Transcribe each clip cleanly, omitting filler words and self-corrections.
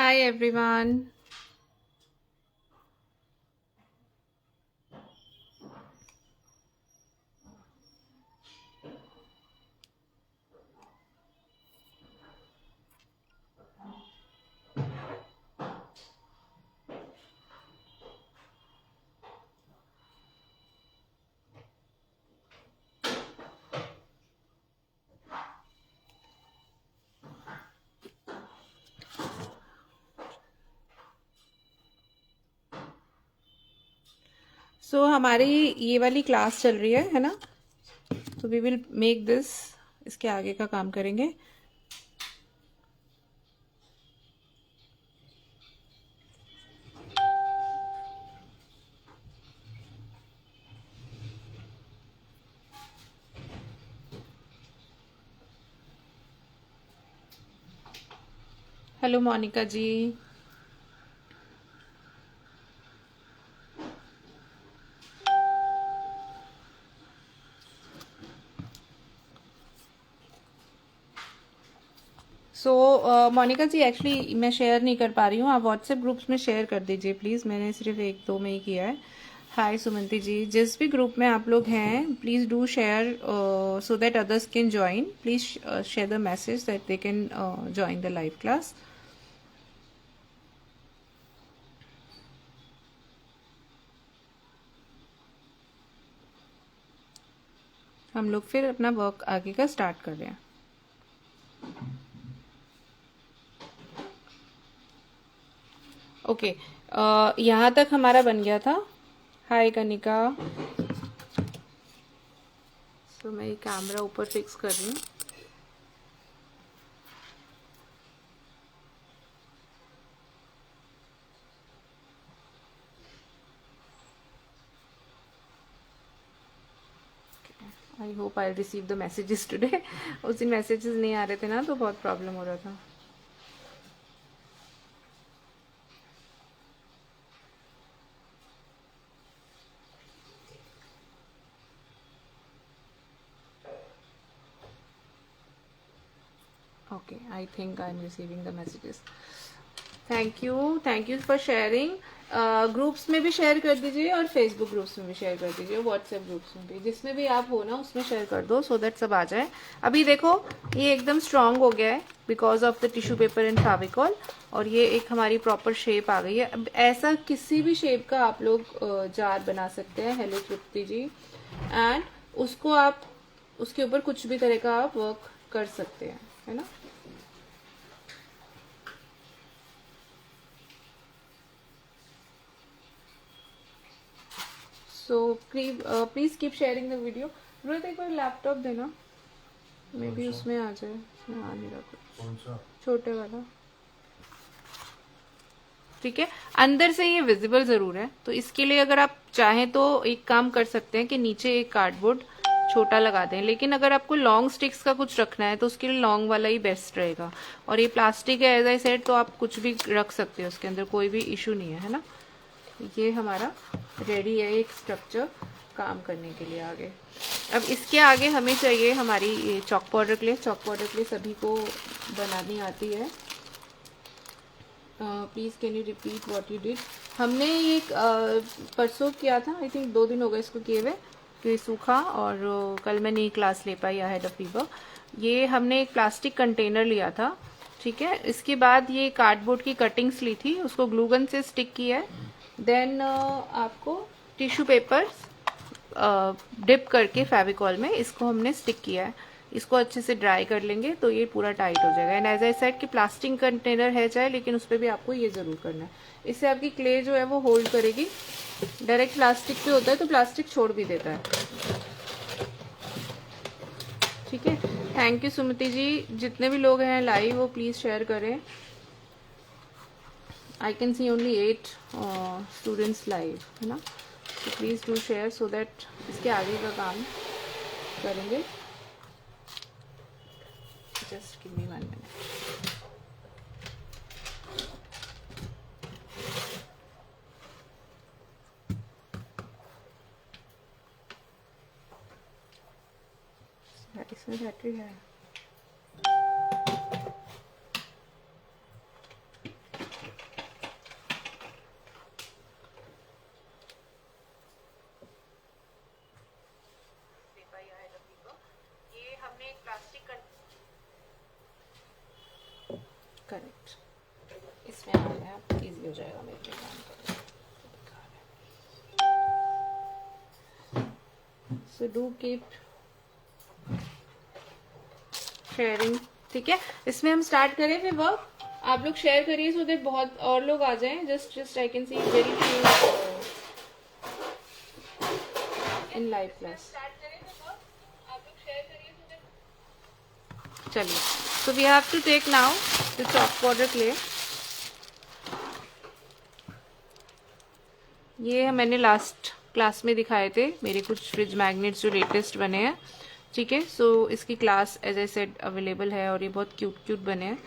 Hi everyone. हमारी ये वाली क्लास चल रही है ना? तो वी विल मेक दिस, इसके आगे का काम करेंगे। हेलो मोनिका जी। मोनिका जी एक्चुअली मैं शेयर नहीं कर पा रही हूँ, आप व्हाट्सएप ग्रुप्स में शेयर कर दीजिए प्लीज़। मैंने सिर्फ एक दो में ही किया है। हाय सुमंती जी, जिस भी ग्रुप में आप लोग हैं please do share so that others can join. Please share the message that they can join the live class. हम लोग फिर अपना वर्क आगे का स्टार्ट कर रहे हैं। ओके, यहाँ तक हमारा बन गया था। हाय कनिका। मैं ये कैमरा ऊपर फिक्स कर रही हूँ। I hope I receive the messages today. उस दिन मैसेजेस नहीं आ रहे थे ना, तो बहुत प्रॉब्लम हो रहा था। Okay, I think I am receiving the messages. Thank you for sharing. Groups में भी शेयर कर दीजिए और फेसबुक ग्रुप्स में भी शेयर कर दीजिए, व्हाट्सएप ग्रुप्स में भी, जिसमें भी आप हो ना उसमें शेयर कर दो सो दैट सब आ जाए। अभी देखो ये एकदम स्ट्रांग हो गया है because of the tissue paper and Fevicol, और ये एक हमारी प्रॉपर शेप आ गई है। अब ऐसा किसी भी शेप का आप लोग जार बना सकते हैं। Hello Tripti ji. एंड उसको आप उसके ऊपर कुछ भी तरह का आप वर्क कर सकते हैं, है ना? So please keep sharing the video. Rohit एक बार लैपटॉप देना, मे बी उसमें आ जाए। उसमें आ नहीं रहा कुछ, छोटे वाला। ठीक है, अंदर से ये विजिबल जरूर है, तो इसके लिए अगर आप चाहें तो एक काम कर सकते हैं कि नीचे एक कार्डबोर्ड छोटा लगा दें। लेकिन अगर आपको लॉन्ग स्टिक्स का कुछ रखना है तो उसके लिए लॉन्ग वाला ही बेस्ट रहेगा। और ये प्लास्टिक है एज आई सेड, तो आप कुछ भी रख सकते हो उसके अंदर, कोई भी इशू नहीं है ना? ये हमारा रेडी है एक स्ट्रक्चर काम करने के लिए आगे। अब इसके आगे हमें चाहिए हमारी ये chalk powder clay. Chalk powder clay सभी को बनानी आती है। Please can you repeat what you did. हमने ये परसों किया था, आई थिंक 2 दिन हो गए इसको किए हुए, कि सूखा। और कल मैं नहीं क्लास ले पाई, आई हैड अ फीवर। ये हमने एक प्लास्टिक कंटेनर लिया था, ठीक है। इसके बाद ये कार्डबोर्ड की कटिंग्स ली थी, उसको ग्लूगन से स्टिक किया है। देन आपको टिश्यू पेपर डिप करके फेविकॉल में इसको हमने स्टिक किया है। इसको अच्छे से ड्राई कर लेंगे तो ये पूरा टाइट हो जाएगा। एंड एज आई सेड कि प्लास्टिक कंटेनर है चाहे, लेकिन उस पर भी आपको ये जरूर करना है। इससे आपकी क्ले जो है वो होल्ड करेगी। डायरेक्ट प्लास्टिक पे होता है तो प्लास्टिक छोड़ भी देता है, ठीक है। थैंक यू सुमति जी। जितने भी लोग हैं लाइव वो प्लीज शेयर करें। आई can C only 8 students live, है ना? तो please do share so that इसके आगे का काम करेंगे। Just give me 1 minute. इसमें बैटरी है। करेक्ट, इसमें आ गया, इजी हो जाएगा मेरे लिए काम करना। सो डू कीप शेयरिंग, ठीक है। इसमें हम स्टार्ट करें फिर वर्क, आप लोग शेयर करिए सो दैट बहुत और लोग आ जाएं। Just I can see very few in live class. चलिए, so we have to take now the chalk powder clay. ये मैंने लास्ट क्लास में दिखाए थे मेरे कुछ फ्रिज मैग्नेट्स जो लेटेस्ट बने हैं, ठीक है। सो इसकी class as I said available है और ये बहुत क्यूट क्यूट बने हैं।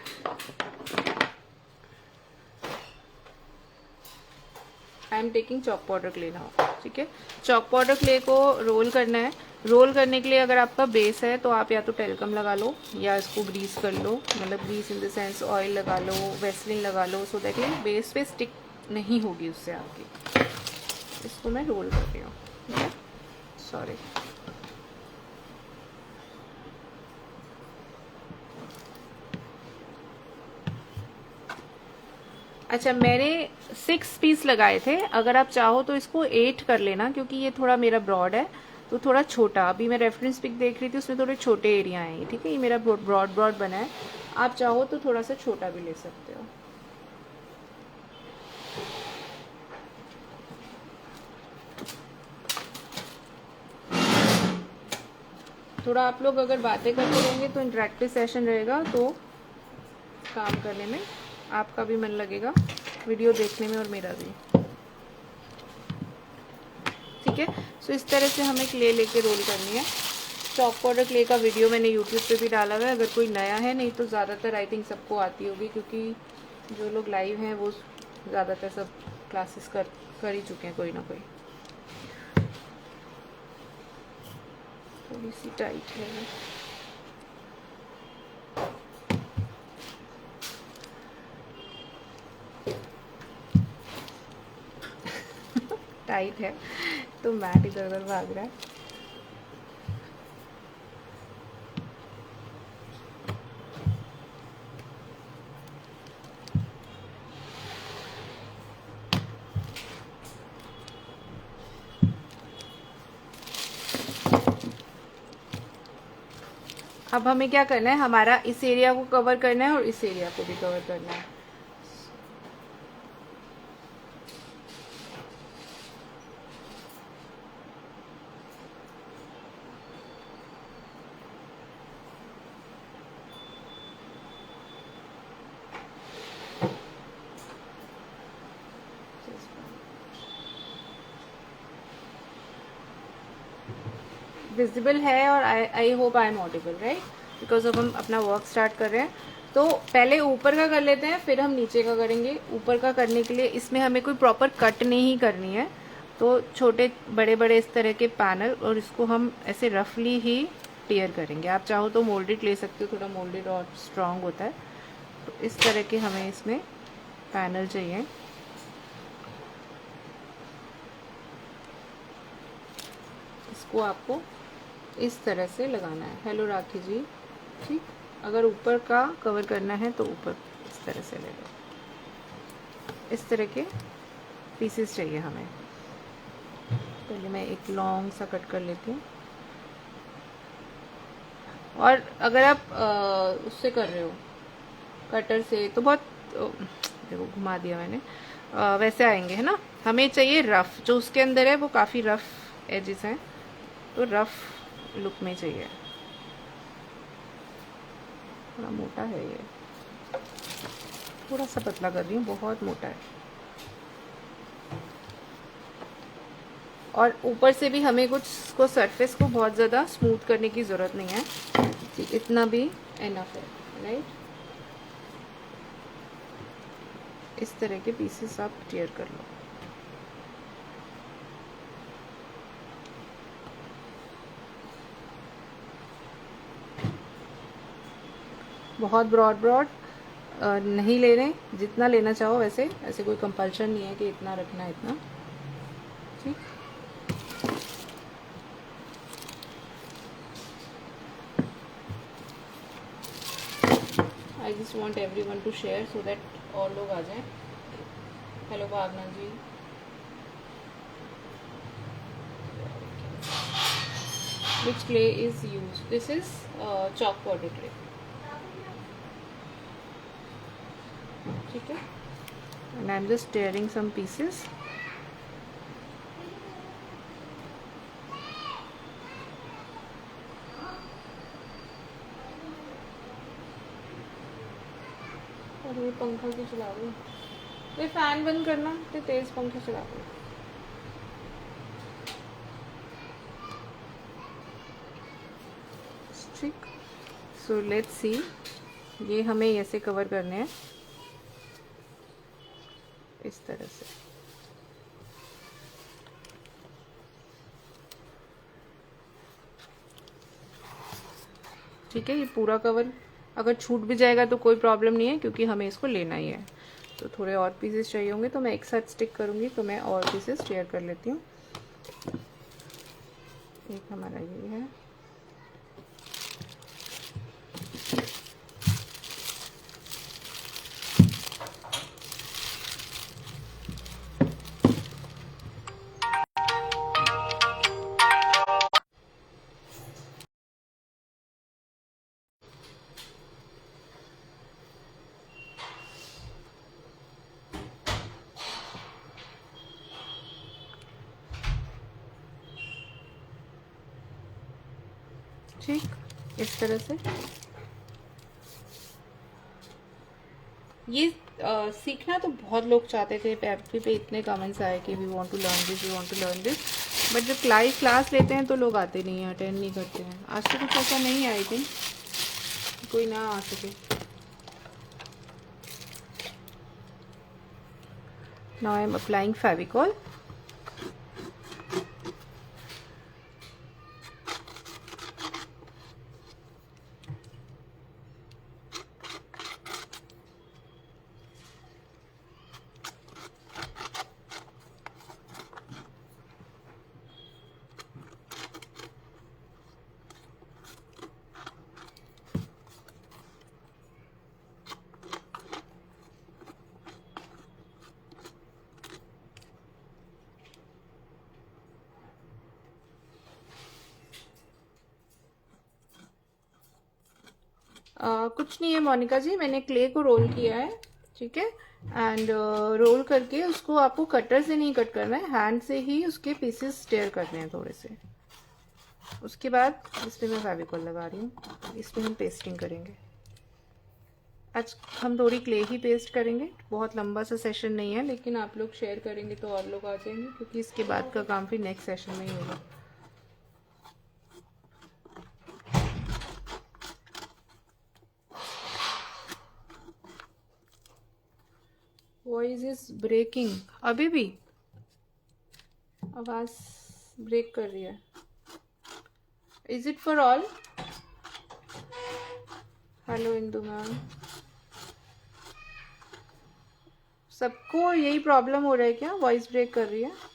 I am taking chalk powder clay now, ठीक है। चॉक पाउडर क्ले को रोल करना है। रोल करने के लिए अगर आपका बेस है तो आप या तो टेल्कम लगा लो या इसको ग्रीस कर लो, मतलब grease in the sense oil लगा लो, वेस्लिन लगा लो, सो दैट ये बेस पे स्टिक नहीं होगी उससे आपकी। इसको मैं रोल कर रही हूँ, ठीक है। सॉरी, अच्छा मैंने 6 पीस लगाए थे, अगर आप चाहो तो इसको 8 कर लेना, क्योंकि ये थोड़ा मेरा ब्रॉड है तो थोड़ा छोटा। अभी मैं रेफरेंस पिक देख रही थी, उसमें थोड़े छोटे एरिया हैं, ठीक है। ये मेरा ब्रॉड ब्रॉड बना है, आप चाहो तो थोड़ा सा छोटा भी ले सकते हो। थोड़ा आप लोग अगर बातें करते रहेंगे तो इंटरेक्टिव सेशन रहेगा, तो काम करने में आपका भी मन लगेगा, वीडियो देखने में और मेरा भी, ठीक है। सो इस तरह से हमें क्ले लेके रोल करनी है। चॉक पाउडर क्ले का वीडियो मैंने यूट्यूब पे भी डाला हुआ है, अगर कोई नया है, नहीं तो ज़्यादातर आई थिंक सबको आती होगी, क्योंकि जो लोग लाइव हैं वो ज़्यादातर सब क्लासेस कर ही चुके हैं कोई ना कोई। थोड़ी सी टाइट है, टाइट है तो मैट इधर उधर भाग रहा है। अब हमें क्या करना है, हमारा इस एरिया को कवर करना है और इस एरिया को भी कवर करना है। विजिबल है और I hope I am audible, right, because अब हम अपना वर्क स्टार्ट कर रहे हैं। तो पहले ऊपर का कर लेते हैं, फिर हम नीचे का करेंगे। ऊपर का करने के लिए इसमें हमें कोई प्रॉपर कट नहीं करनी है, तो छोटे बड़े बड़े इस तरह के पैनल, और इसको हम ऐसे रफली ही टीयर करेंगे। आप चाहो तो मोल्डेड ले सकते हो, थोड़ा मोल्डेड और स्ट्रांग होता है। तो इस तरह के हमें इसमें पैनल चाहिए। इसको आपको इस तरह से लगाना है। हेलो राखी जी, ठीक। अगर ऊपर का कवर करना है तो ऊपर इस तरह से ले लो। इस तरह के पीसेस चाहिए हमें। पहले मैं एक लॉन्ग सा कट कर लेती हूँ। और अगर आप उससे कर रहे हो कटर से तो बहुत, देखो घुमा दिया मैंने, वैसे आएंगे, है ना। हमें चाहिए रफ, जो उसके अंदर है वो काफ़ी रफ एजेस हैं, तो रफ लुक में चाहिए। थोड़ा मोटा है ये, थोड़ा सा पतला कर रही हूँ, बहुत मोटा है। और ऊपर से भी हमें कुछ को सरफेस को बहुत ज़्यादा स्मूथ करने की ज़रूरत नहीं है, ठीक, इतना भी इनफ है, राइट। इस तरह के पीसेस आप टीयर कर लो। बहुत ब्रॉड ब्रॉड नहीं ले रहे, जितना लेना चाहो वैसे, ऐसे कोई कंपल्शन नहीं है कि इतना रखना है, इतना, ठीक। I just want everyone to share so that और लोग आ जाएं. Hello Bhavna ji. Which clay is used? This is chalk powder clay. ठीक है. And I'm just tearing some pieces. और ये पंखा क्यों चला रही हूँ? ये फैन बंद करना. तो तेज पंखा चला रही हूँ. ठीक. So let's see. ये हमें ऐसे कवर करने हैं इस तरह से. ठीक है. ये पूरा कवर अगर छूट भी जाएगा तो कोई प्रॉब्लम नहीं है क्योंकि हमें इसको लेना ही है. तो थोड़े और पीसेस चाहिए होंगे तो मैं एक साथ स्टिक करूँगी. तो मैं और पीसेस शेयर कर लेती हूँ. एक हमारा ये है. ठीक. इस तरह से ये सीखना तो बहुत लोग चाहते थे. एफबी पे इतने कमेंट्स आए कि we want to learn this, we want to learn this. But जब लाइव क्लास लेते हैं तो लोग आते नहीं हैं, अटेंड नहीं करते हैं. आज तो कुछ ऐसा नहीं है आई थिंक कोई ना आ सके. Now I am applying Fevicol. कुछ नहीं है मोनिका जी. मैंने क्ले को रोल किया है. ठीक है. एंड रोल करके उसको आपको कटर से नहीं कट करना है, हैंड से ही उसके पीसेस टेयर करने हैं थोड़े से. उसके बाद इस पर मैं फेविकॉल लगा रही हूँ. इस पर हम पेस्टिंग करेंगे. आज हम थोड़ी क्ले ही पेस्ट करेंगे. बहुत लंबा सा सेशन नहीं है लेकिन आप लोग शेयर करेंगे तो और लोग आ जाएंगे क्योंकि इसके बाद का काम फिर नेक्स्ट सेशन में ही होगा. Voice is breaking. अभी भी आवाज ब्रेक कर रही है. Is it for all? Hello Indu ma'am. सबको यही प्रॉब्लम हो रहा है क्या? वॉइस ब्रेक कर रही है.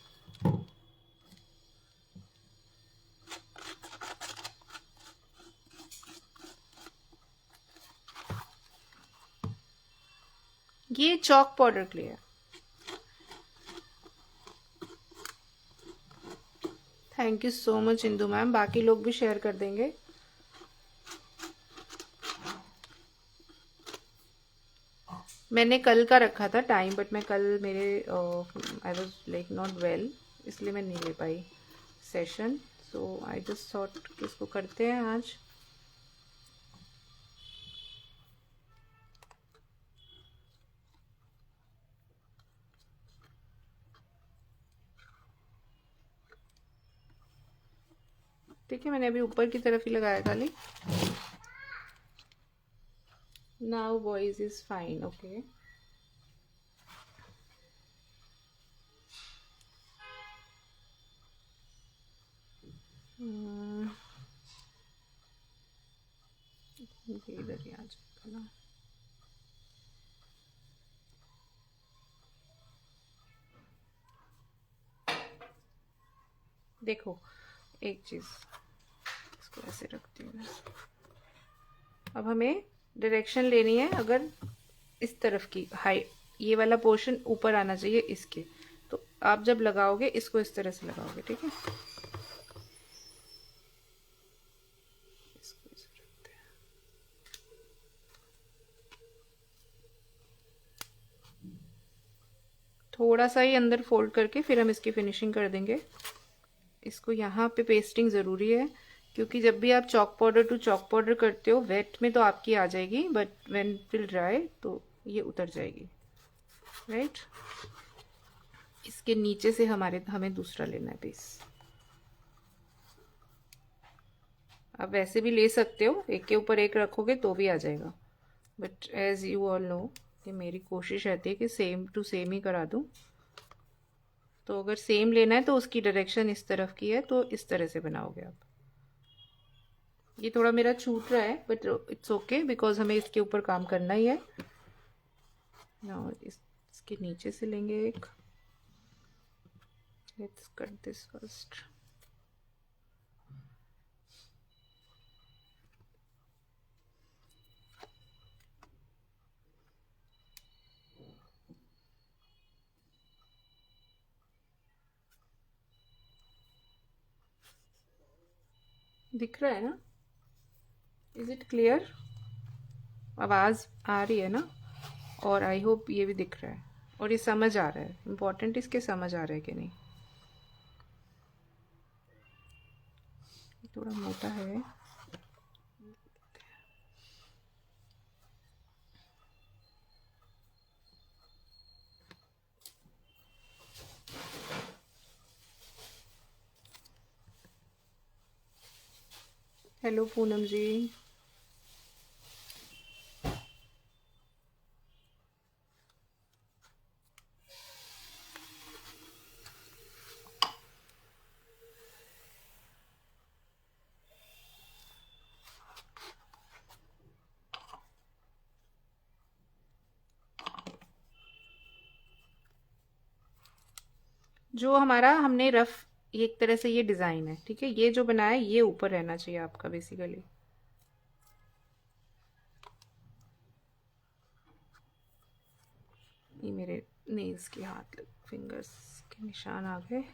ये चॉक पाउडर क्ले है. Thank you so much Indu ma'am. बाकी लोग भी शेयर कर देंगे. मैंने कल का रखा था टाइम बट मैं कल मेरे I was like not well इसलिए मैं नहीं ले पाई session. So I just thought किसको करते हैं आज. ठीक है. मैंने अभी ऊपर की तरफ ही लगाया खाली. Now voice is fine. Okay. इधर ही आ जाएगा ना. देखो एक चीज इसको ऐसे रखती हूँ. अब हमें डायरेक्शन लेनी है अगर इस तरफ की हाई, ये वाला पोर्शन ऊपर आना चाहिए इसके, तो आप जब लगाओगे इसको इस तरह से लगाओगे, ठीक है। इसको इस रखते हैं। थोड़ा सा ही अंदर फोल्ड करके फिर हम इसकी फिनिशिंग कर देंगे। इसको यहाँ पे पेस्टिंग ज़रूरी है, क्योंकि जब भी आप chalk powder to chalk powder करते हो वेट में तो आपकी आ जाएगी, बट व्हेन विल ड्राई तो ये उतर जाएगी, राइट। इसके नीचे से हमें दूसरा लेना है पीस। आप वैसे भी ले सकते हो, एक के ऊपर एक रखोगे तो भी आ जाएगा, but as you all know कि मेरी कोशिश रहती है कि सेम टू सेम ही करा दूँ। तो अगर सेम लेना है तो उसकी डायरेक्शन इस तरफ की है, तो इस तरह से बनाओगे आप। ये थोड़ा मेरा छूट रहा है बट इट्स ओके, बिकॉज हमें इसके ऊपर काम करना ही है। और इसके नीचे से लेंगे एक। Let's cut this first. दिख रहा है ना? Is it clear? आवाज़ आ रही है ना? और आई होप ये भी दिख रहा है और ये समझ आ रहा है। इम्पोर्टेंट इसके समझ आ रहा है कि नहीं। थोड़ा मोटा है। हेलो पूनम जी। जो हमारा हमने रफ एक तरह से ये डिज़ाइन है, ठीक है। ये जो बनाया है ये ऊपर रहना चाहिए आपका बेसिकली। ये मेरे नेल्स के हाथ फिंगर्स के निशान आ गए।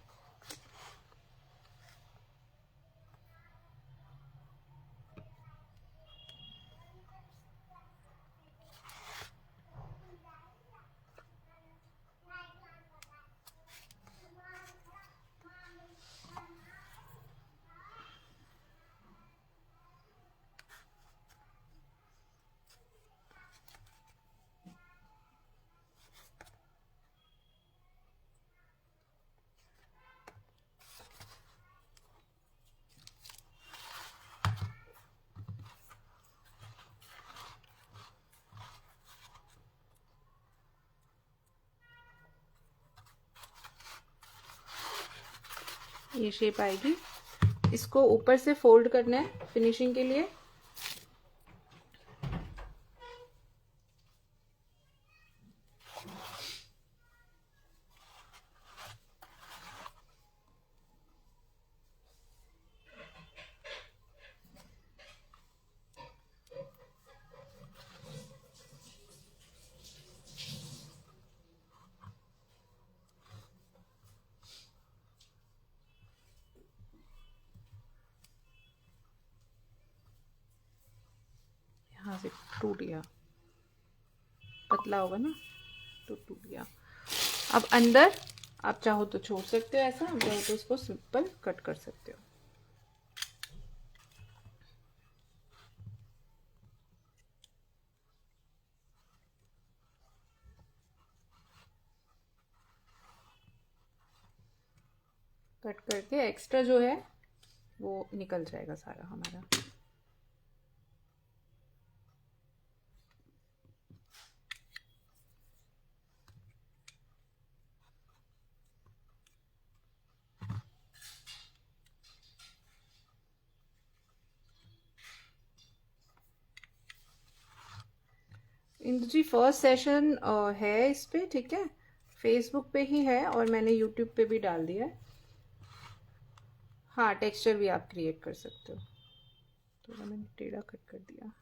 ये शेप आएगी। इसको ऊपर से फोल्ड करना है फिनिशिंग के लिए। यहाँ से टूट गया, पतला होगा ना तो टूट गया। अब अंदर आप चाहो तो छोड़ सकते हो ऐसा, चाहो तो उसको सिंपल कट कर सकते हो। कट करके एक्स्ट्रा जो है वो निकल जाएगा सारा हमारा। इंदु जी फर्स्ट सेशन है इस पे, ठीक है। फेसबुक पे ही है और मैंने यूट्यूब पे भी डाल दिया है। हाँ, टेक्सचर भी आप क्रिएट कर सकते हो। थोड़ा मैंने टेढ़ा कट कर दिया।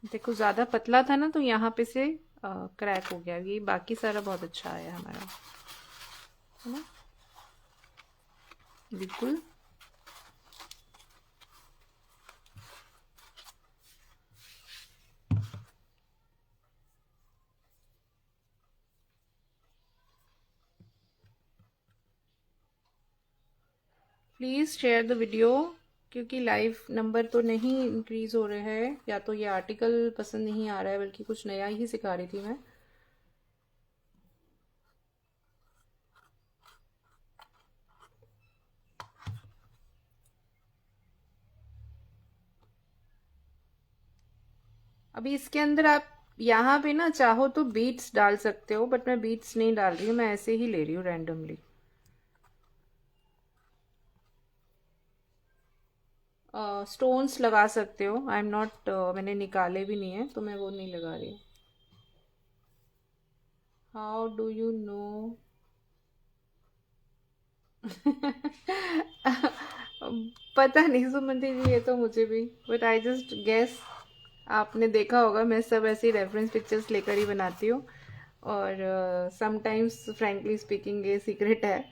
देखो ज़्यादा पतला था ना तो यहाँ पे से क्रैक हो गया। ये बाकी सारा बहुत अच्छा आया हमारा, है ना, बिल्कुल। प्लीज़ शेयर द वीडियो, क्योंकि लाइव नंबर तो नहीं इंक्रीज हो रहे हैं, या तो ये आर्टिकल पसंद नहीं आ रहा है, बल्कि कुछ नया ही सिखा रही थी मैं। अभी इसके अंदर आप यहाँ पे ना चाहो तो बीट्स डाल सकते हो, बट मैं बीट्स नहीं डाल रही हूँ, मैं ऐसे ही ले रही हूँ रैंडमली। स्टोन्स लगा सकते हो, आई एम नॉट, मैंने निकाले भी नहीं है तो मैं वो नहीं लगा रही। How do you know? पता नहीं सुमंती जी, ये तो मुझे भी, बट आई जस्ट गेस। आपने देखा होगा मैं सब ऐसी रेफरेंस पिक्चर्स लेकर ही बनाती हूँ। और समटाइम्स फ्रैंकली स्पीकिंग ये सीक्रेट है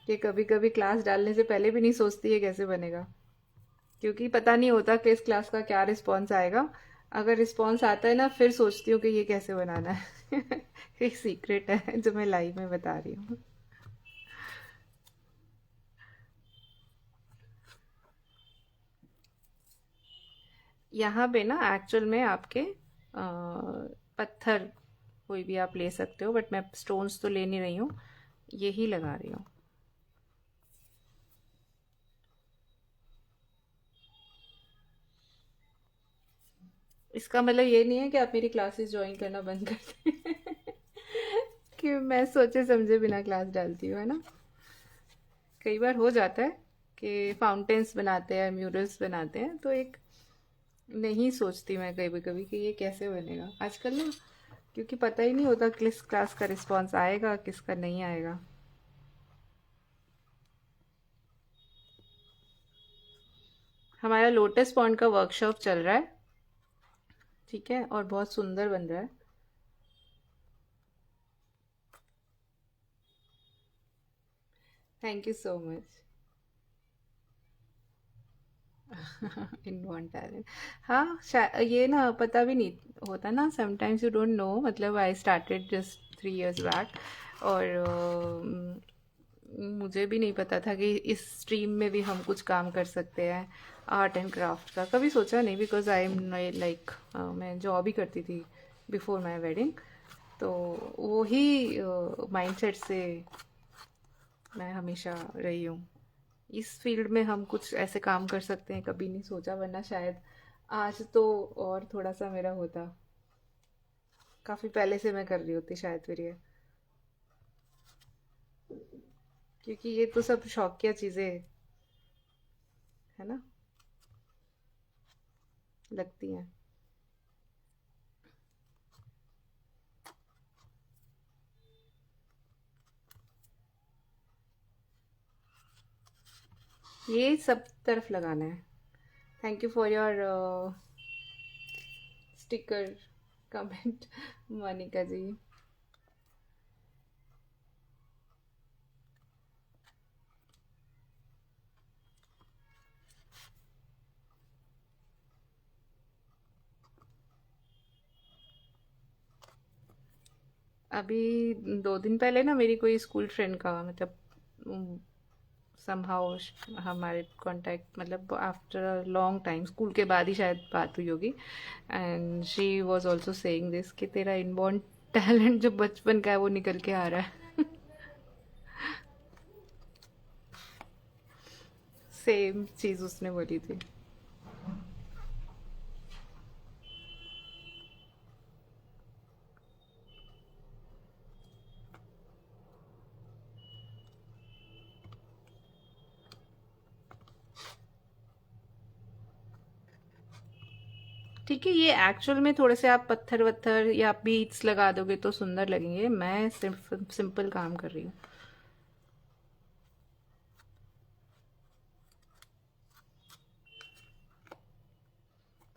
कि कभी कभी क्लास डालने से पहले भी नहीं सोचती है कैसे बनेगा, क्योंकि पता नहीं होता कि इस क्लास का क्या रिस्पॉन्स आएगा। अगर रिस्पॉन्स आता है ना, फिर सोचती हूँ कि ये कैसे बनाना है। एक सीक्रेट है जो मैं लाइव में बता रही हूँ। यहाँ पे ना एक्चुअल में आपके पत्थर कोई भी आप ले सकते हो, बट मैं स्टोन्स तो ले नहीं रही हूँ, यही लगा रही हूँ। इसका मतलब ये नहीं है कि आप मेरी क्लासेस ज्वाइन करना बंद कर दें। कि मैं सोचे समझे बिना क्लास डालती हूँ, है ना। कई बार हो जाता है कि फाउंटेन्स बनाते हैं, म्यूरल्स बनाते हैं, तो एक नहीं सोचती मैं कभी कभी कि ये कैसे बनेगा आजकल ना, क्योंकि पता ही नहीं होता किस क्लास का रिस्पॉन्स आएगा किसका नहीं आएगा। हमारा लोटस पॉन्ड का वर्कशॉप चल रहा है, ठीक है, और बहुत सुंदर बन रहा है। Thank you so much. In one talent. हाँ, ये ना पता भी नहीं होता ना, समटाइम्स यू डोंट नो। मतलब I started just 3 years back, और मुझे भी नहीं पता था कि इस स्ट्रीम में भी हम कुछ काम कर सकते हैं। आर्ट एंड क्राफ्ट का कभी सोचा नहीं, बिकॉज आई एम लाइक, मैं जॉब ही करती थी बिफोर माई वेडिंग, तो वो ही माइंडसेट से मैं हमेशा रही हूँ। इस फील्ड में हम कुछ ऐसे काम कर सकते हैं कभी नहीं सोचा, वरना शायद आज तो और थोड़ा सा मेरा होता, काफ़ी पहले से मैं कर रही होती शायद फिर ये, क्योंकि ये तो सब शौकिया चीज़ें है ना, लगती हैं। ये सब तरफ लगाना है। Thank you for your sticker comment, Monika ji. अभी 2 दिन पहले ना मेरी कोई स्कूल फ्रेंड का, मतलब समहाउ हमारे कांटेक्ट, मतलब after a long time, school के बाद ही शायद बात हुई होगी, and she was also saying this कि तेरा इनबॉर्न टैलेंट जो बचपन का है वो निकल के आ रहा है। सेम चीज़ उसने बोली थी। ठीक है, ये एक्चुअल में थोड़े से आप पत्थर वत्थर या बीट्स लगा दोगे तो सुंदर लगेंगे, मैं सिर्फ सिंपल काम कर रही हूँ।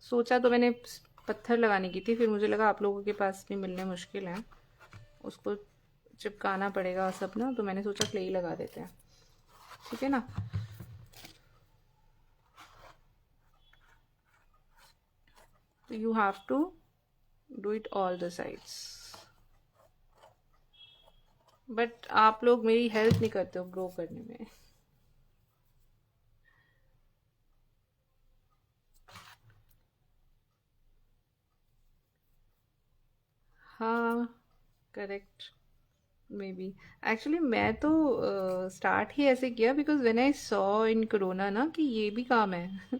सोचा तो मैंने पत्थर लगाने की थी, फिर मुझे लगा आप लोगों के पास भी मिलने मुश्किल है, उसको चिपकाना पड़ेगा सब ना, तो मैंने सोचा क्ले ही लगा देते हैं, ठीक है ना। तो you have to do it all the sides, but आप लोग मेरी हेल्प नहीं करते हो ग्रो करने में। हाँ करेक्ट, मे बी। एक्चुअली मैं तो स्टार्ट ही ऐसे किया because when I saw in corona ना कि ये भी काम है,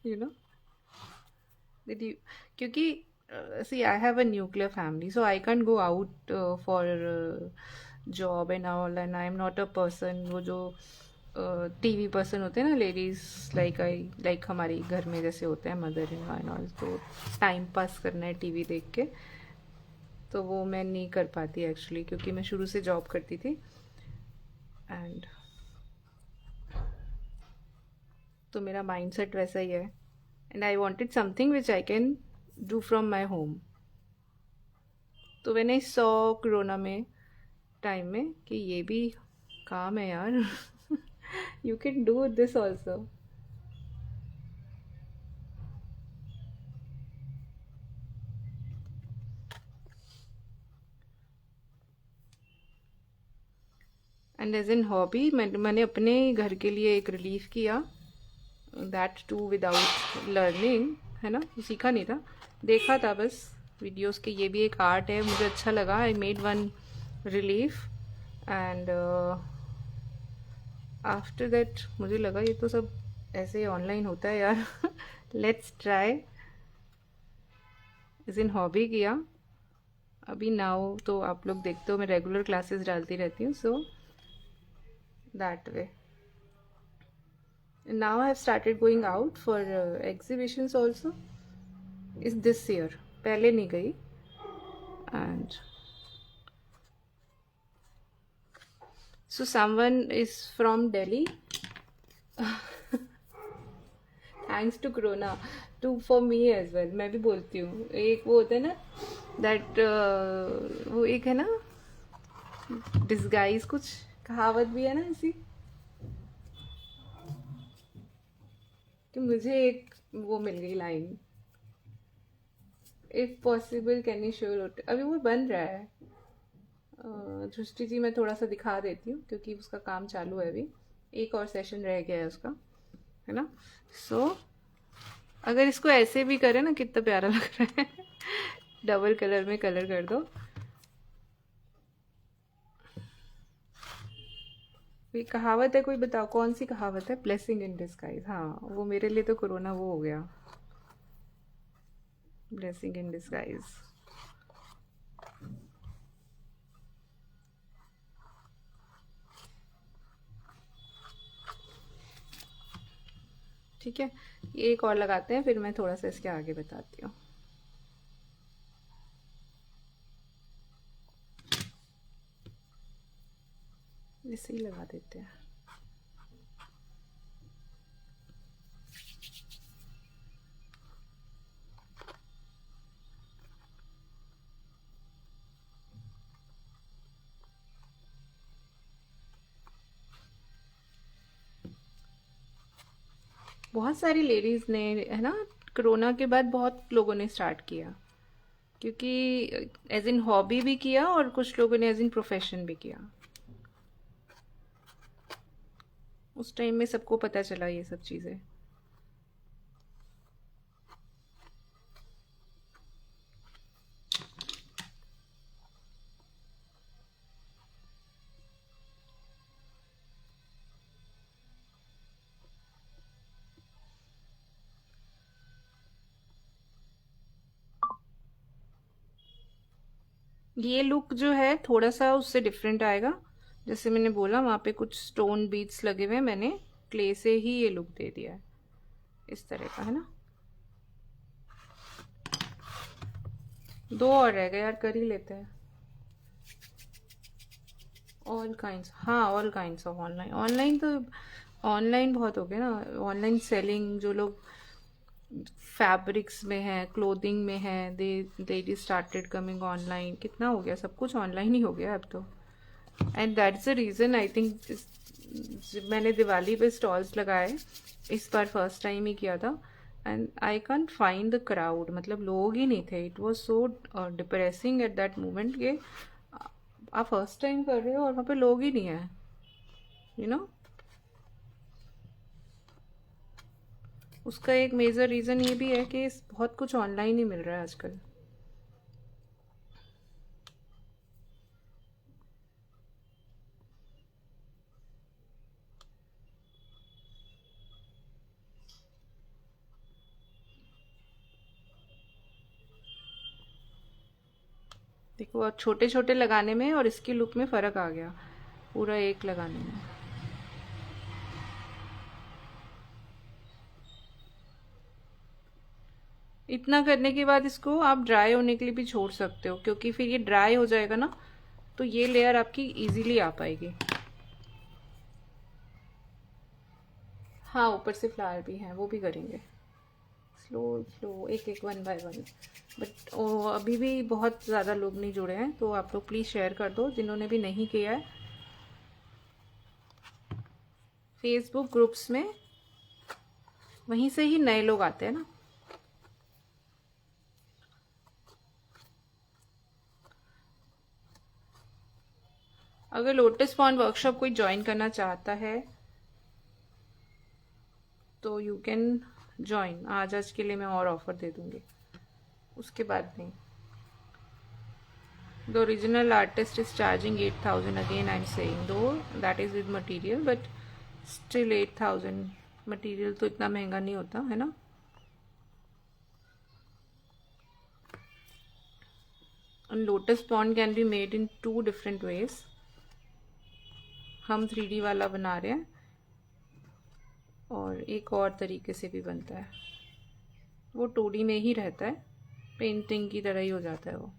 यू नो, did you, क्योंकि see I have a nuclear family so I can't go out for job and all, and I am not a person वो जो TV person होते हैं ना लेडीज, लाइक हमारी घर में जैसे होते हैं mother in law and all, तो टाइम पास करना है टीवी देख के, तो वो मैं नहीं कर पाती एक्चुअली, क्योंकि मैं शुरू से जॉब करती थी एंड तो मेरा माइंडसेट वैसा ही है, and I wanted something which I can do from my home. तो मैंने आई सॉ कोरोना में टाइम में कि ये भी काम है यार, you can do this also. And as an hobby मैंने अपने घर के लिए एक रिलीफ किया, दैट टू विदाउट लर्निंग, है ना, सीखा नहीं था, देखा था बस वीडियोस के, ये भी एक आर्ट है, मुझे अच्छा लगा, I made one relief and after that मुझे लगा ये तो सब ऐसे ऑनलाइन होता है यार, लेट्स ट्राई, इस इन हॉबी किया। अभी नाउ तो आप लोग देखते हो मैं रेगुलर क्लासेस डालती रहती हूँ, so that way now I have started going out for exhibitions also is this year, पहले नहीं गई, and so someone is from Delhi thanks to corona to for me as well, मैं भी बोलती हूँ, एक वो होता है ना that वो एक है ना डिस्गाइज, कुछ कहावत भी है ना ऐसी, कि मुझे एक वो मिल गई line, if possible can you sure, अभी वो बन रहा है, दृष्टि जी मैं थोड़ा सा दिखा देती हूँ क्योंकि उसका काम चालू है, अभी एक और सेशन रह गया है उसका, है ना। सो अगर इसको ऐसे भी करे ना, कितना प्यारा लग रहा है, डबल कलर में कलर कर दो। कोई कहावत है, कोई बताओ कौन सी कहावत है, ब्लेसिंग इन डिस्गाइज, हाँ वो मेरे लिए तो कोरोना वो हो गया, ब्लेसिंग इन डिस्गाइज। ठीक है, ये एक और लगाते हैं, फिर मैं थोड़ा सा इसके आगे बताती हूँ। इसे ही लगा देते हैं। बहुत सारी लेडीज ने, है ना, कोरोना के बाद बहुत लोगों ने स्टार्ट किया, क्योंकि एज इन हॉबी भी किया और कुछ लोगों ने एज इन प्रोफेशन भी किया, उस टाइम में सबको पता चला ये सब चीज़ें। ये लुक जो है थोड़ा सा उससे डिफरेंट आएगा, जैसे मैंने बोला वहाँ पे कुछ स्टोन बीड्स लगे हुए हैं, मैंने क्ले से ही ये लुक दे दिया है, इस तरह का, है ना। दो और रह गए यार, कर ही लेते हैं। ऑल काइंड्स, हाँ all kinds of online, online तो ऑनलाइन बहुत हो गया ना, ऑनलाइन सेलिंग, जो लोग फैब्रिक्स में है, क्लोथिंग में है, दे स्टार्टेड कमिंग ऑनलाइन। कितना हो गया, सब कुछ ऑनलाइन ही हो गया अब तो। And that's the reason I think मैंने दिवाली पे स्टॉल्स लगाए, इस बार फर्स्ट टाइम ही किया था। And I can't find the crowd, मतलब लोग ही नहीं थे। It was so depressing at that moment कि आप फर्स्ट टाइम कर रहे हो और वहाँ पे लोग ही नहीं है, यू नो। उसका एक मेजर रीज़न ये भी है कि बहुत कुछ ऑनलाइन ही मिल रहा है आजकल। देखो, और छोटे छोटे लगाने में और इसकी लुक में फ़र्क आ गया पूरा एक लगाने में। इतना करने के बाद इसको आप ड्राई होने के लिए भी छोड़ सकते हो, क्योंकि फिर ये ड्राई हो जाएगा ना, तो ये लेयर आपकी इजीली आ पाएगी। हाँ, ऊपर से फ्लावर भी हैं, वो भी करेंगे स्लो स्लो, एक एक, वन बाय वन। बट अभी भी बहुत ज़्यादा लोग नहीं जुड़े हैं, तो आप लोग प्लीज़ शेयर कर दो जिन्होंने भी नहीं किया है फेसबुक ग्रुप्स में। वहीं से ही नए लोग आते हैं ना। अगर लोटस पॉन्ड वर्कशॉप कोई ज्वाइन करना चाहता है तो यू कैन ज्वाइन। आज के लिए मैं और ऑफर दे दूंगी, उसके बाद नहीं। The original artist is charging 8,000 again, I am saying though that is with material, but still 8,000 material तो इतना महंगा नहीं होता है ना। Lotus pond can be made in 2 different ways. हम 3D वाला बना रहे हैं और एक और तरीके से भी बनता है, वो 2D में ही रहता है, पेंटिंग की तरह ही हो जाता है वो।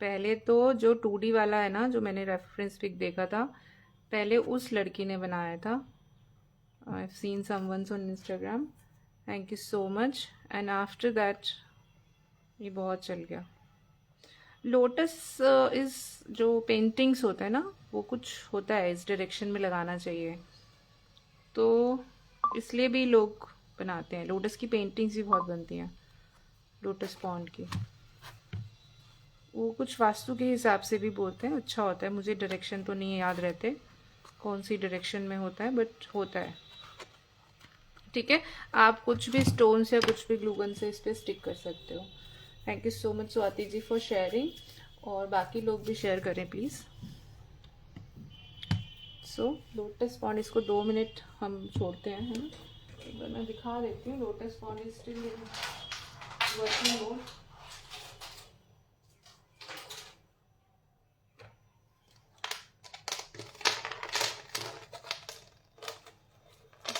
पहले तो जो 2D वाला है ना, जो मैंने रेफरेंस पिक देखा था, पहले उस लड़की ने बनाया था। I have seen someone's on Instagram, thank you so much. And after that ये बहुत चल गया। लोटस इज जो पेंटिंग्स होता है ना, वो कुछ होता है इस डायरेक्शन में लगाना चाहिए, तो इसलिए भी लोग बनाते हैं। लोटस की पेंटिंग्स भी बहुत बनती हैं, लोटस पॉन्ड की। वो कुछ वास्तु के हिसाब से भी बोलते हैं, अच्छा होता है। मुझे डायरेक्शन तो नहीं याद रहते कौन सी डायरेक्शन में होता है, बट होता है। ठीक है, आप कुछ भी स्टोन्स या कुछ भी ग्लूगन से इस पर स्टिक कर सकते हो। Thank you so much Swati ji for sharing, और बाकी लोग भी शेयर करें प्लीज़। सो लोटस पॉन्ड, इसको 2 मिनट हम छोड़ते हैं, है ना। एक बार मैं दिखा देती हूँ। Lotus pond is still working mode.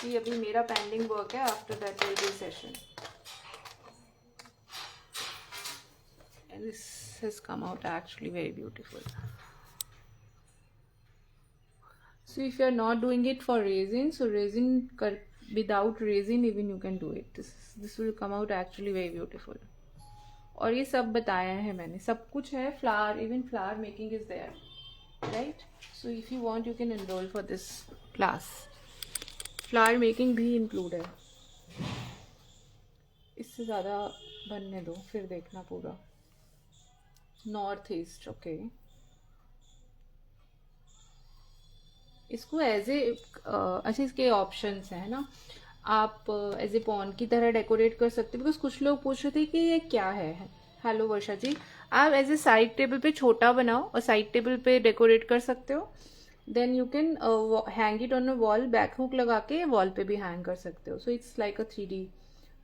कि अभी मेरा पेंडिंग वर्क है, after that will be session, and this has come out actually very beautiful. So if you are not doing it for resin, so without resin even you can do it. This will come out actually very beautiful. और ये सब बताया है मैंने, सब कुछ है। Flower, even flower making is there, right. So if you want you can enroll for this class. Flower making भी इंक्लूड है। इससे ज़्यादा बनने दो, फिर देखना पूरा। North east, okay. इसको एज ए अच्छा, इसके ऑप्शंस हैं ना। आप एज ए पॉन की तरह डेकोरेट कर सकते हो, बिकॉज कुछ लोग पूछ रहे थे कि ये क्या है। हेलो वर्षा जी, आप एज ए साइड टेबल पे छोटा बनाओ और साइड टेबल पे डेकोरेट कर सकते हो। Then you can hang it on a wall, back hook लगा के वॉल पे भी हैंग कर सकते हो। So it's like a 3D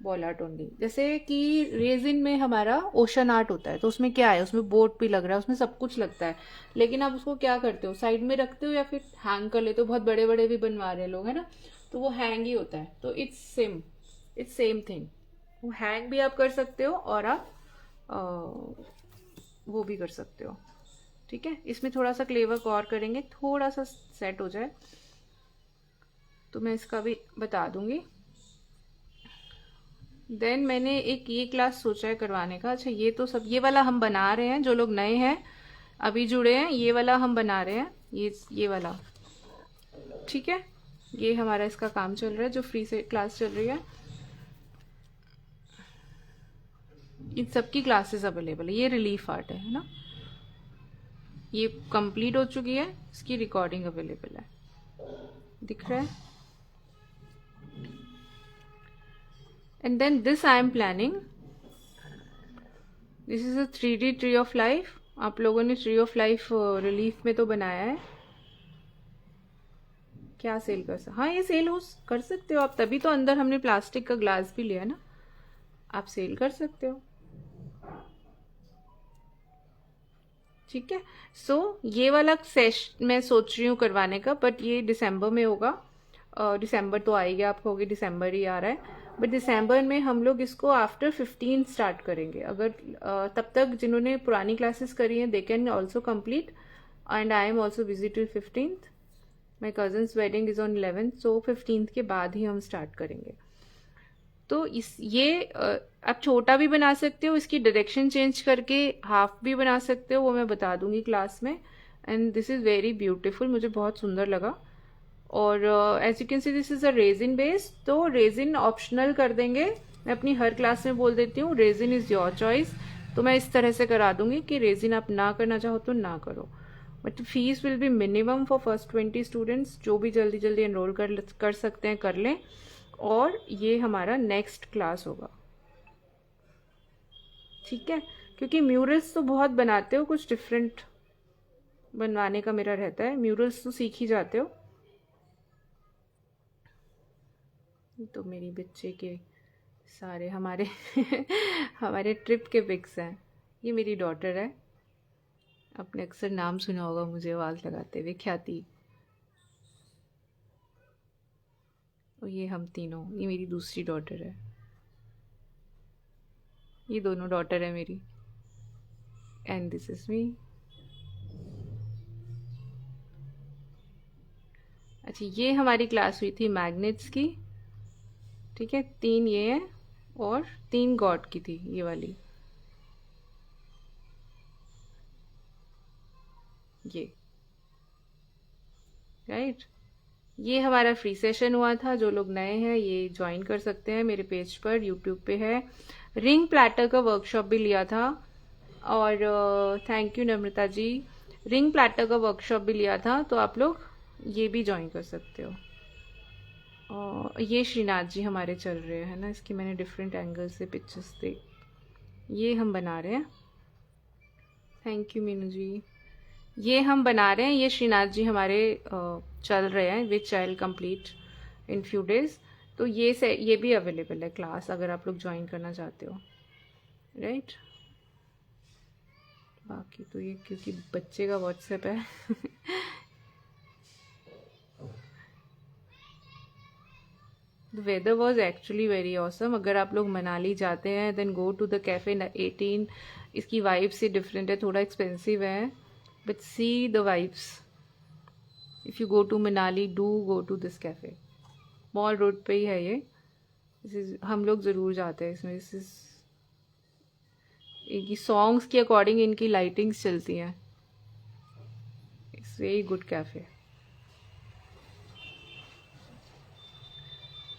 ball art only. जैसे कि रेजिन में हमारा ओशन आर्ट होता है, तो उसमें क्या है, उसमें बोट भी लग रहा है, उसमें सब कुछ लगता है। लेकिन आप उसको क्या करते हो, साइड में रखते हो या फिर हैंग कर लेते हो। बहुत बड़े बड़े भी बनवा रहे लोग, है ना, तो वो हैंग ही होता है। तो इट्स सेम थिंग। वो हैंग भी आप कर सकते हो और आप वो भी कर सकते हो। ठीक है, इसमें थोड़ा सा क्ले वर्क और करेंगे, थोड़ा सा सेट हो जाए। तो मैं इसका भी बता दूंगी। देन मैंने एक ये क्लास सोचा है करवाने का। अच्छा, ये तो सब ये वाला हम बना रहे हैं, जो लोग नए हैं अभी जुड़े हैं ये वाला हम बना रहे हैं, ये वाला, ठीक है। ये हमारा इसका काम चल रहा है, जो फ्री से क्लास चल रही है। इन सबकी क्लासेस अवेलेबल है। ये रिलीफ आर्ट है ना, ये कंप्लीट हो चुकी है, इसकी रिकॉर्डिंग अवेलेबल है, दिख रहा है। And then this I am planning, this is a 3D tree of life. आप लोगों ने ट्री ऑफ लाइफ रिलीफ में तो बनाया है, क्या सेल कर सकते? हाँ, ये सेल हो कर सकते हो आप, तभी तो अंदर हमने प्लास्टिक का ग्लास भी लिया ना, आप सेल कर सकते हो, ठीक है। सो ये वाला सेशन मैं सोच रही हूँ करवाने का, बट ये दिसंबर में होगा। दिसंबर तो आ ही गया, आप कहोगे दिसंबर ही आ रहा है, बट दिसंबर में हम लोग इसको आफ्टर 15 स्टार्ट करेंगे। अगर तब तक जिन्होंने पुरानी क्लासेस करी हैं they can also complete, and I am also busy till 15th। My cousins wedding is on 11th, so 15th के बाद ही हम स्टार्ट करेंगे। तो इस ये आप छोटा भी बना सकते हो, इसकी डायरेक्शन चेंज करके हाफ भी बना सकते हो, वो मैं बता दूंगी क्लास में। And this is very beautiful, मुझे बहुत सुंदर लगा। और as you can see this is a resin base, तो रेजिन ऑप्शनल कर देंगे। मैं अपनी हर क्लास में बोल देती हूँ रेजिन इज योर चॉइस, तो मैं इस तरह से करा दूंगी कि रेजिन आप ना करना चाहो तो ना करो, but fees will be minimum for first 20 students. जो भी जल्दी जल्दी एनरोल कर सकते हैं कर लें। और ये हमारा नेक्स्ट क्लास होगा, ठीक है। क्योंकि म्यूरल्स तो बहुत बनाते हो, कुछ डिफरेंट बनवाने का मेरा रहता है, म्यूरल्स तो सीख ही जाते हो। तो मेरी बच्चे के सारे हमारे हमारे ट्रिप के पिक्स हैं। ये मेरी डॉटर है, आपने अक्सर नाम सुना होगा मुझे आवाज़ लगाते हुए, ख्याति। और ये हम तीनों, ये मेरी दूसरी डॉटर है, ये दोनों डॉटर है मेरी। And this is me. अच्छा, ये हमारी क्लास हुई थी मैग्नेट्स की, ठीक है। 3 ये हैं और 3 गॉड की थी ये वाली, ये राइट। ये हमारा फ्री सेशन हुआ था, जो लोग नए हैं ये ज्वाइन कर सकते हैं, मेरे पेज पर यूट्यूब पे है। रिंग प्लैटर का वर्कशॉप भी लिया था, और thank you Namrata ji, ring platter का वर्कशॉप भी लिया था, तो आप लोग ये भी ज्वाइन कर सकते हो। और ये श्रीनाथ जी हमारे चल रहे हैं ना, इसकी मैंने डिफरेंट एंगल से पिक्चर्स दे, ये हम बना रहे हैं। थैंक यू मीनू जी। ये हम बना रहे हैं, ये श्रीनाथ जी हमारे चल रहे हैं, which I will complete in few days. तो ये भी अवेलेबल है क्लास, अगर आप लोग ज्वाइन करना चाहते हो, राइट। बाकी तो ये क्योंकि बच्चे का व्हाट्सएप है the weather was actually very awesome. अगर आप लोग मनाली जाते हैं then go to the cafe 18। इसकी वाइब्स ही डिफरेंट है, थोड़ा एक्सपेंसिव है, but see the vibes. If you go to Manali do go to this cafe, mall road पे ही है ये। हम लोग ज़रूर जाते हैं इसमें। इनकी सॉन्ग्स के अकॉर्डिंग इनकी लाइटिंग्स चलती हैं। It's very good cafe.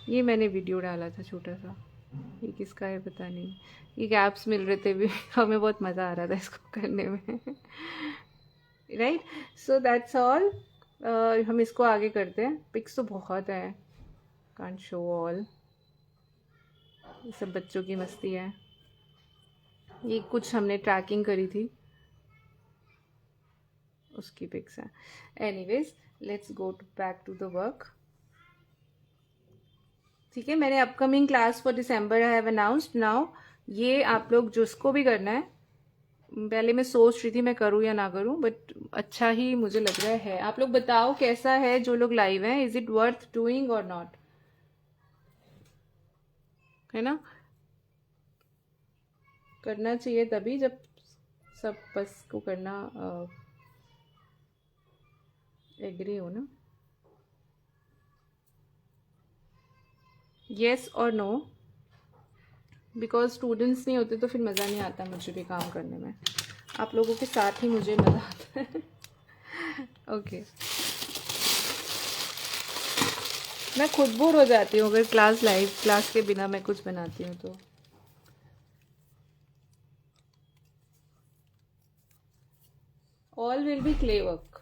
ये मैंने वीडियो डाला था छोटा सा, ये किसका है पता नहीं। ये गैप्स मिल रहे थे भी हमें बहुत मज़ा आ रहा था इसको करने में राइट। So that's all. हम इसको आगे करते हैं। पिक्स तो बहुत है, कांट शो ऑल। ये सब बच्चों की मस्ती है। ये कुछ हमने ट्रैकिंग करी थी उसकी पिक्स हैं। Anyways let's go to back to the work, ठीक है। मैंने upcoming class for December I have announced now. ये आप लोग जिसको भी करना है, पहले मैं सोच रही थी मैं करूँ या ना करूँ, बट अच्छा ही मुझे लग रहा है। आप लोग बताओ कैसा है, जो लोग लाइव हैं, इज इट वर्थ डूइंग और नॉट, है ना। करना चाहिए तभी जब सब बस को करना एग्री हो ना। येस और नो, बिकॉज स्टूडेंट्स नहीं होते तो फिर मज़ा नहीं आता मुझे भी काम करने में, आप लोगों के साथ ही मुझे मज़ा आता है। ओके मैं खुद बोर हो जाती हूँ अगर लाइव क्लास के बिना मैं कुछ बनाती हूँ तो। All will be clay work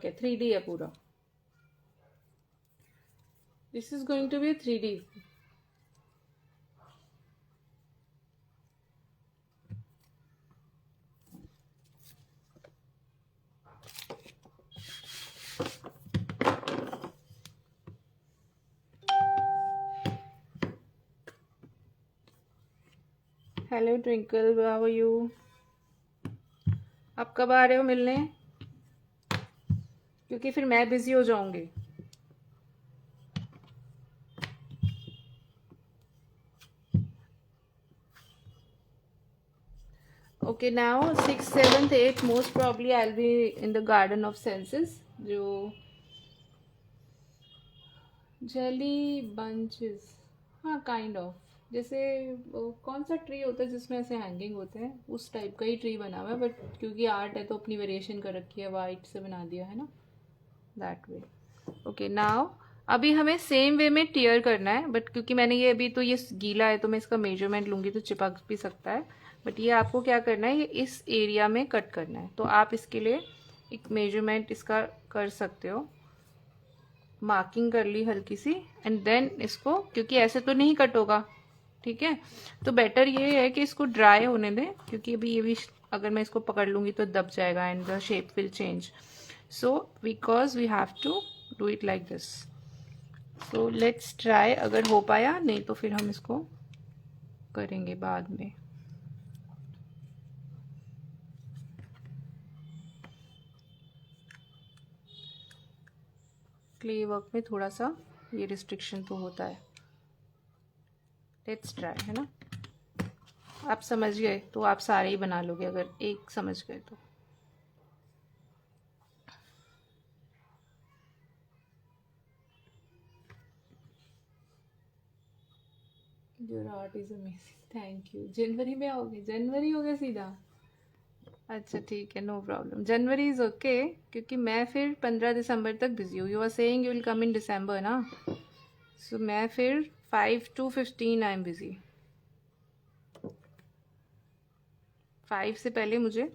है, 3D है पूरा। This is going to be 3D। Hello Twinkle, how are you? आप कब आ रहे हो मिलने? क्योंकि फिर मैं बिजी हो जाऊंगी। Okay now 6th 7th 8th most probably I will be in the garden of senses, जो जेली बंचेस, हाँ काइंड ऑफ, जैसे कौन सा ट्री होता है जिसमें ऐसे हैंगिंग होते हैं, उस टाइप का ही ट्री बना हुआ है, बट क्योंकि आर्ट है तो अपनी वेरिएशन कर रखी है, वाइट से बना दिया है ना, दैट वे। ओके नाउ अभी हमें सेम वे में टीयर करना है, बट क्योंकि मैंने ये अभी तो ये गीला है तो मैं इसका मेजरमेंट लूँगी तो चिपक भी सकता है, बट ये आपको क्या करना है, ये इस एरिया में कट करना है, तो आप इसके लिए एक मेजरमेंट इसका कर सकते हो, मार्किंग कर ली हल्की सी, एंड देन इसको, क्योंकि ऐसे तो नहीं कट होगा, ठीक है, तो बेटर ये है कि इसको ड्राई होने दें, क्योंकि अभी ये भी अगर मैं इसको पकड़ लूँगी तो दब जाएगा and the shape will change, so because we have to do it like this. So let's try, अगर हो पाया, नहीं तो फिर हम इसको करेंगे बाद में। क्ले वर्क में थोड़ा सा ये रिस्ट्रिक्शन तो होता है। लेट्स ट्राई, है ना, आप समझ गए तो आप सारे ही बना लोगे, अगर एक समझ गए तो। Your art is amazing, thank you. जनवरी में आओगे? जनवरी हो गया सीधा? अच्छा ठीक है, no problem, January is okay, क्योंकि मैं फिर 15 दिसंबर तक बिजी हूँ। You are saying you will come in December ना, सो मैं फिर 5 to 15 आई एम बिजी। 5 से पहले मुझे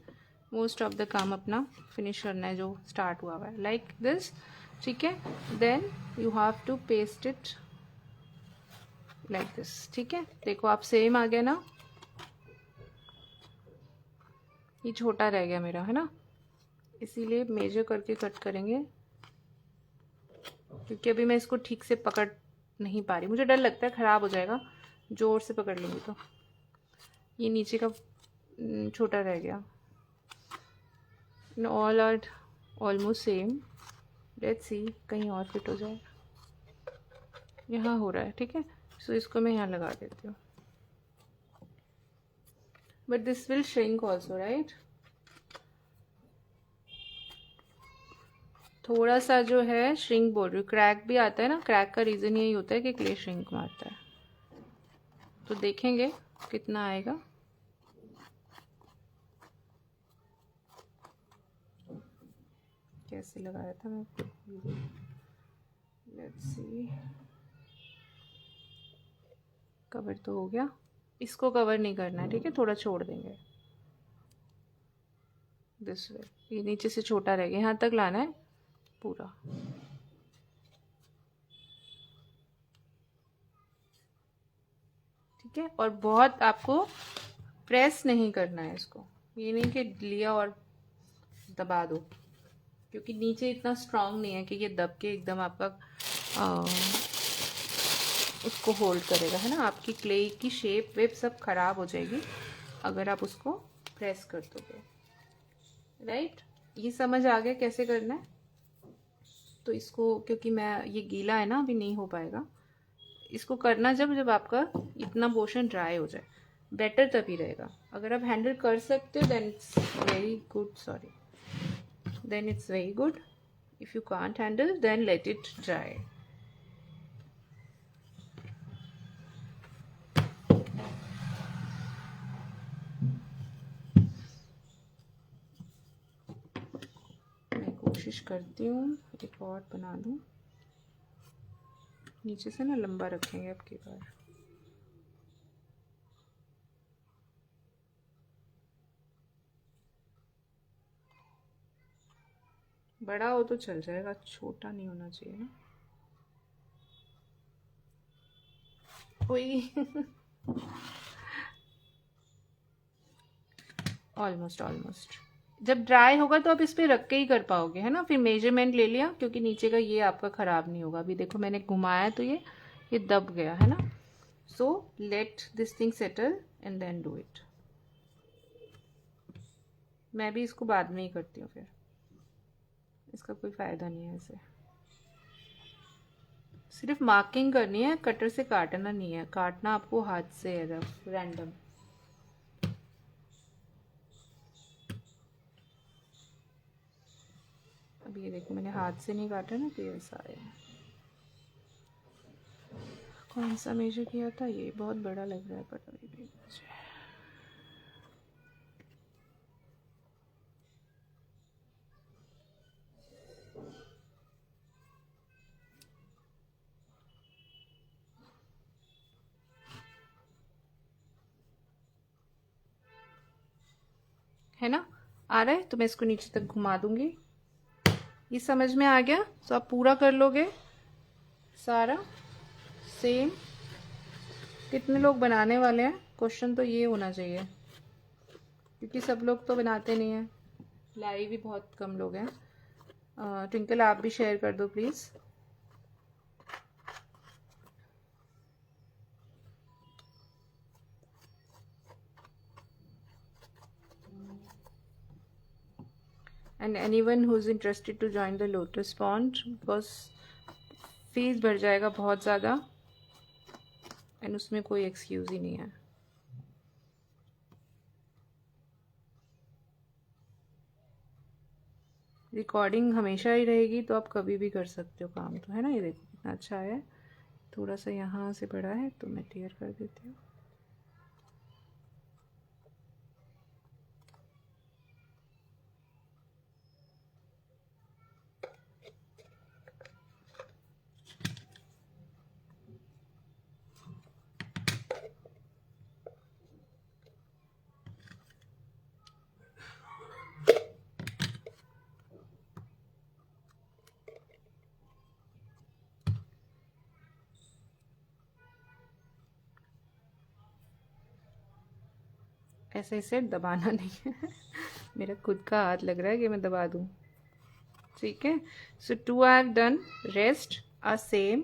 मोस्ट ऑफ द काम अपना फिनिश करना है जो स्टार्ट हुआ हुआ है, लाइक दिस, ठीक है, then you have to paste it like this, ठीक है, देखो आप सेम आ गया ना, ये छोटा रह गया मेरा, है ना, इसीलिए मेजर करके कट करेंगे, क्योंकि अभी मैं इसको ठीक से पकड़ नहीं पा रही, मुझे डर लगता है ख़राब हो जाएगा, जोर से पकड़ लूँगी तो। ये नीचे का छोटा रह गया, all are almost same, let's see कहीं और फिट हो जाए, यहाँ हो रहा है, ठीक है, सो इसको मैं यहाँ लगा देती हूँ, but this will shrink also, right, थोड़ा सा जो है श्रिंक बोल रही हूँ, क्रैक भी आता है ना, क्रैक का रीज़न यही होता है कि क्ले श्रिंक मारता है, तो देखेंगे कितना आएगा। कैसे लगाया था मैं, लेट्स सी, कवर तो हो गया, इसको कवर नहीं करना है, ठीक है, थोड़ा छोड़ देंगे, दिस वे, ये नीचे से छोटा रह गया, यहाँ तक लाना है पूरा, ठीक है, और बहुत आपको प्रेस नहीं करना है इसको, ये नहीं कि लिया और दबा दो, क्योंकि नीचे इतना स्ट्रांग नहीं है कि ये दब के एकदम आपका उसको होल्ड करेगा, है ना, आपकी क्ले की शेप वेप सब खराब हो जाएगी अगर आप उसको प्रेस कर दोगे, राइट, ये समझ आ गया कैसे करना है। तो इसको, क्योंकि मैं ये गीला है ना, अभी नहीं हो पाएगा, इसको करना जब जब आपका इतना पोर्शन ड्राई हो जाए, बेटर तभी रहेगा, अगर आप हैंडल कर सकते हो then it's very good, sorry, then it's very good, If you can't handle, then let it dry. मैं कोशिश करती हूँ एक और बना दूँ, नीचे से ना लंबा रखेंगे अब की बार। बड़ा हो तो चल जाएगा, छोटा नहीं होना चाहिए ना। कोई ऑलमोस्ट जब ड्राई होगा तो आप इस पे रख के ही कर पाओगे, है ना। फिर मेजरमेंट ले लिया, क्योंकि नीचे का ये आपका ख़राब नहीं होगा। अभी देखो मैंने घुमाया तो ये दब गया है ना। So let this thing settle and then do it. मैं भी इसको बाद में ही करती हूँ, फिर इसका कोई फ़ायदा नहीं है। इसे सिर्फ मार्किंग करनी है, कटर से काटना नहीं है। काटना आपको हाथ से है, रैंडम। अब ये देखो मैंने हाथ से नहीं काटा ना, तो ये ऐसा आया। कौन सा मेजर किया था, ये बहुत बड़ा लग रहा है, पर अभी भी है ना। आ रहा है तो मैं इसको नीचे तक घुमा दूंगी। ये समझ में आ गया तो आप पूरा कर लोगे सारा सेम। कितने लोग बनाने वाले हैं, क्वेश्चन तो ये होना चाहिए, क्योंकि सब लोग तो बनाते नहीं हैं। लाइव भी बहुत कम लोग हैं। ट्विंकल आप भी शेयर कर दो please. And anyone who is interested to join the lotus pond, because fees बढ़ जाएगा बहुत ज़्यादा एंड उसमें कोई एक्सक्यूज़ ही नहीं है। रिकॉर्डिंग हमेशा ही रहेगी, तो आप कभी भी कर सकते हो काम, तो है ना। ये देखो कितना अच्छा है। थोड़ा सा यहाँ से बड़ा है तो मैं टेयर कर देती हूँ। ऐसे इसे दबाना नहीं है मेरा खुद का हाथ लग रहा है कि मैं दबा दूं। ठीक है, so 2 I have done, rest are same.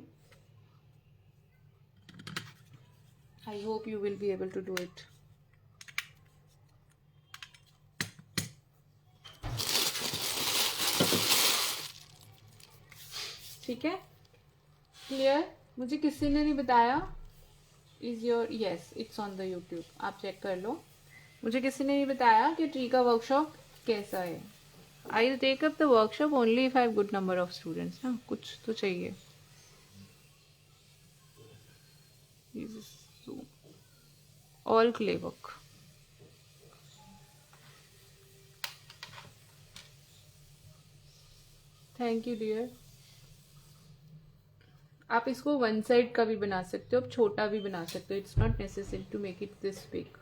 I hope you will be able to do it. ठीक है, क्लियर। मुझे किसी ने नहीं बताया, is your, yes it's on the YouTube, आप चेक कर लो। मुझे किसी ने नहीं बताया कि ट्री का वर्कशॉप कैसा है। I will take up the workshop only if I have good number of students ना, कुछ तो चाहिए। All clay work. Thank you dear. आप इसको वन साइड का भी बना सकते हो, आप छोटा भी बना सकते हो। It's not necessary to make it this big.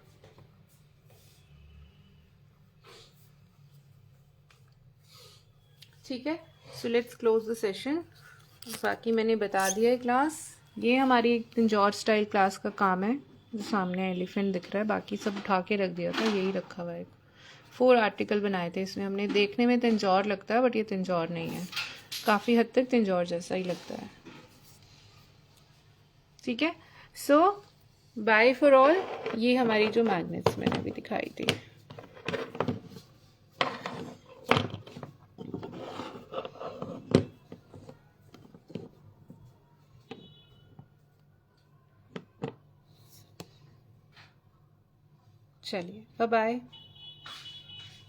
ठीक है, so let's close the session. बाकी मैंने बता दिया है क्लास। ये हमारी एक तंजौर स्टाइल क्लास का काम है। जो सामने एलिफेंट दिख रहा है, बाकी सब उठा के रख दिया था, यही रखा हुआ है। 4 आर्टिकल बनाए थे इसमें हमने। देखने में तंजौर लगता है बट ये तंजौर नहीं है, काफ़ी हद तक तंजौर जैसा ही लगता है। ठीक है, सो बाय फॉर ऑल। ये हमारी जो मैग्नेट्स मैंने अभी दिखाई थी। चलिए बाय बाय।